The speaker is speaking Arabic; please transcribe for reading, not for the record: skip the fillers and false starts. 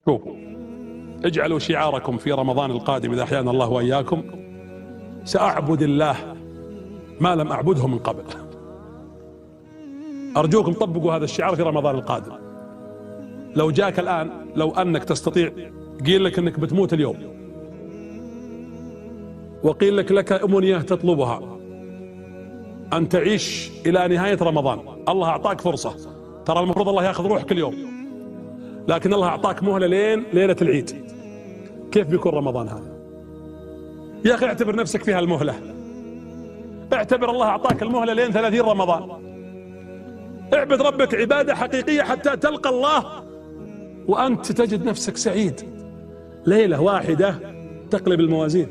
شوفوا، اجعلوا شعاركم في رمضان القادم إذا أحيانا الله وإياكم: سأعبد الله ما لم أعبده من قبل. أرجوكم طبقوا هذا الشعار في رمضان القادم. لو جاك الآن، لو أنك تستطيع، قيل لك أنك بتموت اليوم، وقيل لك أمنية تطلبها، أن تعيش إلى نهاية رمضان. الله أعطاك فرصة، ترى المفروض الله يأخذ روحك اليوم، لكن الله أعطاك مهلة لين ليلة العيد. كيف بيكون رمضان هذا؟ يا أخي اعتبر نفسك فيها المهلة، اعتبر الله أعطاك المهلة لين 30 رمضان. اعبد ربك عبادة حقيقية حتى تلقى الله وأنت تجد نفسك سعيد. ليلة واحدة تقلب الموازين.